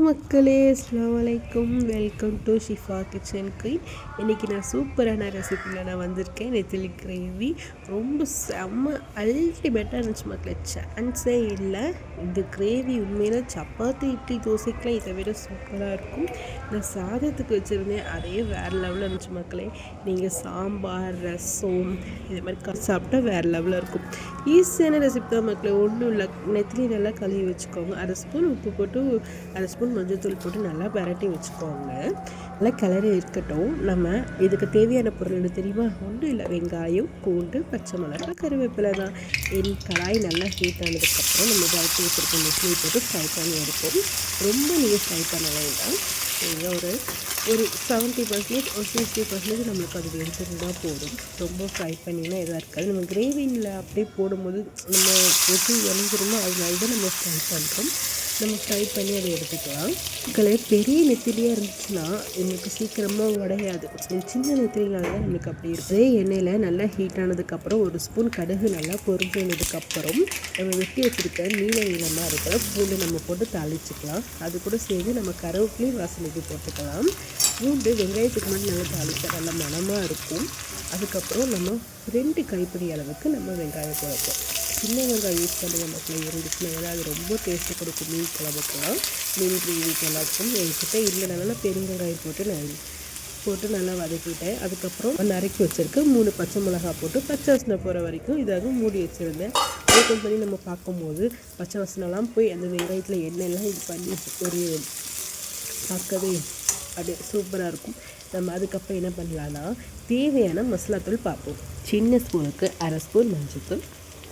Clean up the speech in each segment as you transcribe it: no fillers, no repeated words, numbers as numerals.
மக்களே அஸ்ஸலாமு அலைக்கும். Welcome to Shifa kitchen queen. இன்றைக்கி நான் சூப்பரான ரெசிபியில் நான் வந்திருக்கேன். நெத்திலி கிரேவி ரொம்ப செம்ம அல்டிமேட்டாக இருந்துச்சு மக்களே, சான்ஸே இல்லை. இந்த கிரேவி உண்மையில சப்பாத்தி இட்லி தோசைக்கெலாம் இதை விட சூப்பராக இருக்கும். நான் சாதத்துக்கு வச்சுருந்தேன், அதே வேறு லெவலில் இருந்துச்சு மக்களே. நீங்கள் சாம்பார் ரசம் இது மாதிரி சாப்பிட்டா வேறு லெவலில் இருக்கும். ஈஸியான ரெசிபி தான் மக்களே, ஒன்றும் இல்லை. நெத்திலி நல்லா கழுவி வச்சுக்கோங்க. 1/2 ஸ்பூன் உப்பு போட்டு 1/2 ஸ்பூன் மஞ்சள்தூள் போட்டு நல்லா பரட்டி வச்சுக்கோங்க. நல்லா கிளறி இருக்கட்டும். நம்ம இதுக்கு தேவையான பொருள் தெரியுமா? ஒன்றும் இல்லை, வெங்காயம், பூண்டு, பச்சை மிளகாய், கருவேப்பிலை தான். கடாய் நல்லா ஹீட் ஆனதுக்கப்புறம் நம்ம வறுத்து வச்சுருக்க நெத்திலி போட்டு ஃப்ரை பண்ணி எடுப்போம். ரொம்ப நீங்கள் ஃப்ரை பண்ண வேண்டாம். நீங்கள் ஒரு 70% ஒரு 60% நம்மளுக்கு அது வெந்துருந்தால் போதும். ரொம்ப ஃப்ரை பண்ணிங்கன்னா இதாக இருக்காது. நம்ம கிரேவியில் அப்படியே போடும்போது நம்ம எப்படி இறங்கிருமோ அதனால தான் நம்ம ஃப்ரை பண்ணுறோம். நம்ம ஃப்ரை பண்ணி அதை எடுத்துக்கலாம். பெரிய நெத்திலியாக இருந்துச்சுன்னா நம்மளுக்கு சீக்கிரமாக உடையாது. சின்ன நெத்திலினால தான் நம்மளுக்கு அப்படி இருக்குது. எண்ணெயில் நல்லா ஹீட் ஆனதுக்கப்புறம் 1 ஸ்பூன் கடுகு நல்லா பொரிஞ்சதுக்கப்புறம் நம்ம வெட்டி வச்சுருக்க நீளமாக இருக்கிற பூண்டு நம்ம போட்டு தாளிச்சிக்கலாம். அது கூட சேர்ந்து நம்ம கருவேப்பிலையும் வாசனைக்கு போட்டுக்கலாம். பூண்டு வெங்காயத்துக்கு மட்டும் நல்லா தாளிச்சா நல்லா மணமாக இருக்கும். அதுக்கப்புறம் நம்ம 2 கைப்பிடி அளவுக்கு நம்ம வெங்காயம் போடுறோம். சின்ன வெங்காயம் யூஸ் பண்ணுற மக்கள் இருந்துச்சுன்னா ஏன்னா அது ரொம்ப டேஸ்ட்டு கொடுக்கும். மீன் குழம்புக்கெல்லாம், மீன் கிரேவிக்கு எல்லாத்துக்கும். என்கிட்ட இல்லைனால பெருங்காயம் போட்டு நல்லா வதக்கிட்டேன். அதுக்கப்புறம் நறுக்கி வச்சுருக்க 3 பச்சை மிளகாய் போட்டு பச்சை வாசனை போகிற வரைக்கும் இதாக மூடி வச்சுருந்தேன். ஓப்பன் பண்ணி நம்ம பார்க்கும்போது பச்சை வாசனைலாம் போய் அந்த வெங்காயத்தில் எண்ணெயெல்லாம் இது பண்ணி ஒரு பார்க்கவே அப்படியே சூப்பராக இருக்கும். நம்ம அதுக்கப்புறம் என்ன பண்ணலான்னா தேவையான மசாலாத்தூள் பார்ப்போம். சின்ன ஸ்பூனுக்கு 1/2 ஸ்பூன் மஞ்சள்தூள்,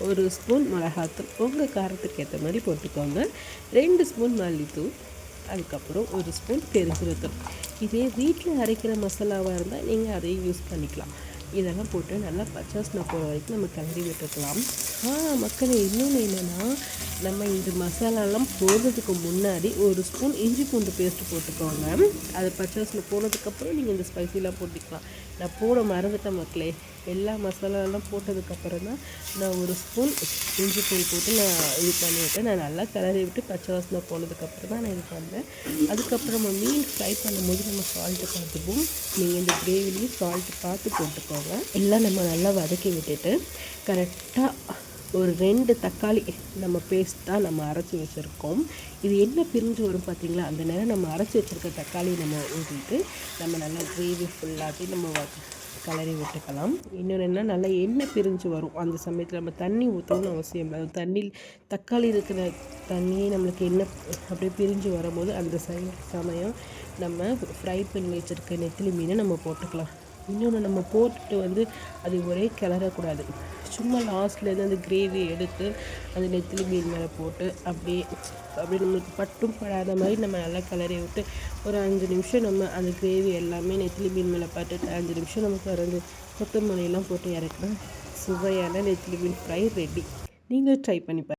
1 ஸ்பூன் மிளகாத்தூள், உங்கள் காரத்துக்கு ஏற்ற மாதிரி போட்டுக்கோங்க. 2 ஸ்பூன் மல்லித்தூள், அதுக்கப்புறம் 1 ஸ்பூன் பெருஞ்சீரகத்தூள். இதே வீட்டில் அரைக்கிற மசாலாவாக இருந்தால் நீங்கள் அதையும் யூஸ் பண்ணிக்கலாம். இதெல்லாம் போட்டு நல்லா பச்சை வாசனை போகிற வரைக்கும் நம்ம கிளறி விட்டுக்கலாம். மக்களே, இன்னொன்று என்னென்னா நம்ம இந்த மசாலாலாம் போடுறதுக்கு முன்னாடி 1 ஸ்பூன் இஞ்சி பூண்டு பேஸ்ட்டு போட்டுக்கோங்க. அது பச்சை வாசனை போனதுக்கப்புறம் நீங்கள் இந்த ஸ்பைசிலாம் போட்டுக்கலாம். நான் போட மறந்துட்டேன் மக்களே. எல்லா மசாலாலாம் போட்டதுக்கப்புறம் தான் நான் 1 ஸ்பூன் இஞ்சி பூண்டு போட்டு நான் இது பண்ணிவிட்டேன். நான் நல்லா கிளறி விட்டு பச்சை வாசனை போனதுக்கப்புறம் தான் நான் இது பண்ணேன். அதுக்கப்புறம் நம்ம மீன் ஃப்ரை பண்ணும்போது நம்ம சால்ட்டு பார்த்துப்போம். நீங்கள் இந்த கிரேவிலையும் சால்ட்டு பார்த்து போட்டுக்கோங்க. எல்லாம் நம்ம நல்லா வதக்கி விட்டுட்டு கரெக்டாக ஒரு 2 தக்காளி நம்ம பேஸ்ட் தான் நம்ம அரைச்சி வச்சுருக்கோம். இது என்ன பிரிஞ்சு வரும் பார்த்தீங்களா? அந்த நேரம் நம்ம அரைச்சி வச்சுருக்க தக்காளி நம்ம ஊற்றிட்டு நம்ம நல்லா கிரேவி ஃபுல்லாத்தையும் நம்ம கிளறி விட்டுக்கலாம். இன்னொன்று என்ன, நல்லா எண்ணெய் பிரிஞ்சு வரும். அந்த சமயத்தில் நம்ம தண்ணி ஊற்றணும்னு அவசியம் இல்லை. அது தக்காளி இருக்கிற தண்ணியே நம்மளுக்கு எண்ணெய் அப்படியே பிரிஞ்சு வரும்போது அந்த சமயம் நம்ம ஃப்ரை பண்ணி வச்சுருக்க நெத்திலி மீனை நம்ம போட்டுக்கலாம். இன்னொன்று நம்ம போட்டுட்டு அது ஒரே கிளறக்கூடாது. சும்மா லாஸ்ட்லேருந்து அந்த கிரேவி எடுத்து அந்த நெத்திலி மீன் மேலே போட்டு அப்படியே நம்மளுக்கு பட்டும் படாத மாதிரி நம்ம நல்லா கிளறி விட்டு ஒரு 5 நிமிஷம் நம்ம அந்த கிரேவி எல்லாமே நெத்திலி மீன் மேலே பட்டுட்டு 5 நிமிஷம் நமக்கு வந்து கொத்தமல்லியெல்லாம் போட்டு இறக்குனா சுவையான நெத்திலி மீன் ஃப்ரை ரெடி. நீங்கள் ட்ரை பண்ணி